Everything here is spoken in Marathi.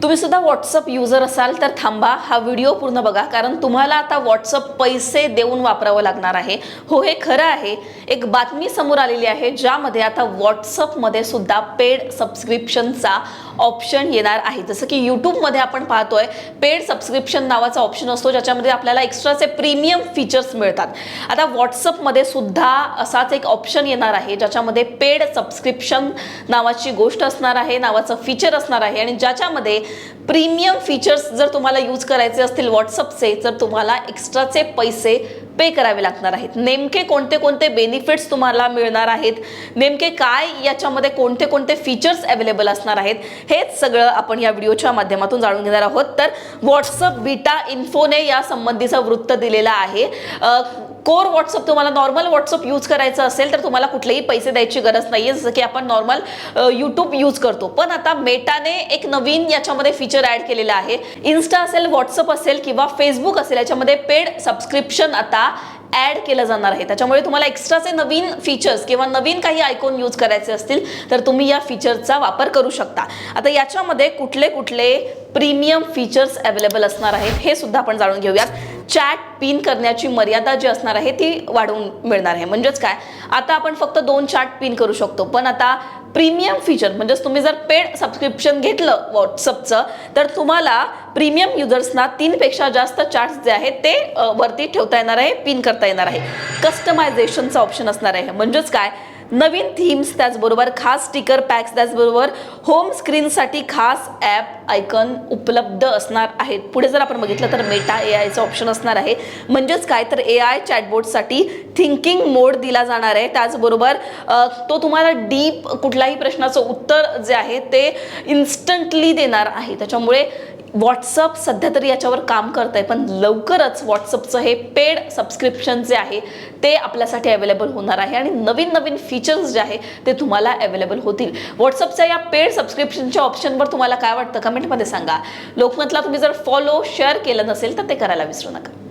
तुम्ही सुद्धा व्हॉट्सअप युजर असाल तर थांबा, हा व्हिडिओ पूर्ण बघा, कारण तुम्हाला आता व्हॉट्सअप पैसे देऊन वापरावं लागणार आहे. हो, हे खरं आहे. एक बातमी समोर आलेली आहे ज्यामध्ये आता व्हॉट्सअपमध्ये सुद्धा पेड सबस्क्रिप्शनचा ऑप्शन येणार आहे. जसं की यूट्यूबमध्ये आपण पाहतोय पेड सबस्क्रिप्शन नावाचा ऑप्शन असतो ज्याच्यामध्ये आपल्याला एक्स्ट्राचे प्रीमियम फीचर्स मिळतात. आता व्हॉट्सअपमध्ये सुद्धा असाच एक ऑप्शन येणार आहे ज्याच्यामध्ये पेड सबस्क्रिप्शन नावाची गोष्ट असणार आहे, नावाचं फीचर असणार आहे, आणि ज्याच्यामध्ये प्रीमियम फीचर्स जर तुम्हाला यूज करायचे असतील व्हॉट्सअपचे तर तुम्हाला एक्स्ट्राचे पैसे पे करावे लागणार आहेत. नेमके कोणते कोणते बेनिफिट्स तुम्हाला मिळणार आहेत, नेमके काय याच्यामध्ये कोणते कोणते फीचर्स अवेलेबल असणार आहेत, हेच सगळं आपण या व्हिडिओच्या माध्यमातून जाणून घेणार आहोत. तर व्हॉट्सअप बीटा इन्फोने या संबंधीचं वृत्त दिलेलं आहे. कोर व्हॉट्सअप तुम्हाला नॉर्मल व्हॉट्सअप यूज करायचं असेल तर तुम्हाला कुठलेही पैसे द्यायची गरज नाहीये, जसं की आपण नॉर्मल यूट्यूब यूज करतो. पण आता मेटाने एक नवीन याच्यामध्ये फीचर ऍड केलेलं आहे. इन्स्टा असेल, व्हॉट्सअप असेल किंवा फेसबुक असेल, याच्यामध्ये पेड सबस्क्रिप्शन आता ऍड केलं जाणार आहे. त्याच्यामुळे तुम्हाला एक्स्ट्राचे नवीन फीचर्स किंवा नवीन काही आयकॉन यूज करायचे असतील तर तुम्ही या फीचरचा वापर करू शकता. आता याच्यामध्ये कुठले कुठले प्रीमियम फीचर्स अवेलेबल असणार आहेत हे सुद्धा आपण जाणून घेऊयात. चॅट पिन करण्याची मर्यादा जी असणार आहे ती वाढवून मिळणार आहे. म्हणजेच काय, आता आपण फक्त 2 चॅट पिन करू शकतो, पण आता प्रीमियम फीचर म्हणजेच तुम्ही जर पेड सबस्क्रिप्शन घेतलं व्हॉट्सअपचं तर तुम्हाला प्रीमियम युजर्सना 3 पेक्षा जास्त चॅट्स जे आहेत ते वरती ठेवता येणार आहे, पिन करता येणार आहे. कस्टमायझेशनचा ऑप्शन असणार आहे. म्हणजेच काय, नवीन थीम्स, त्याचबरोबर खास स्टिकर पॅक्स, त्याचबरोबर होम स्क्रीनसाठी खास ॲप आयकॉन उपलब्ध असणार आहेत. पुढे जर आपण बघितलं तर मेटा एआयचा ऑप्शन असणार आहे. म्हणजेच काय, तर एआय चॅटबॉटसाठी थिंकिंग मोड दिला जाणार आहे. त्याचबरोबर तो तुम्हाला डीप कुठल्याही प्रश्नाचं उत्तर जे आहे ते इन्स्टंटली देणार आहे. त्याच्यामुळे व्हॉट्सअप सध्या तरी याच्यावर काम करत आहे, पण लवकरच व्हॉट्सअपचं हे पेड सबस्क्रिप्शन जे आहे ते आपल्यासाठी अवेलेबल होणार आहे आणि नवीन नवीन फीचर्स जे आहे ते तुम्हाला अवेलेबल होतील. व्हॉट्सअपच्या या पेड सबस्क्रिप्शनच्या ऑप्शनवर तुम्हाला काय वाटतं कमेंटमध्ये सांगा. लोकमतला तुम्ही जर फॉलो शेअर केलं नसेल तर ते करायला विसरू नका.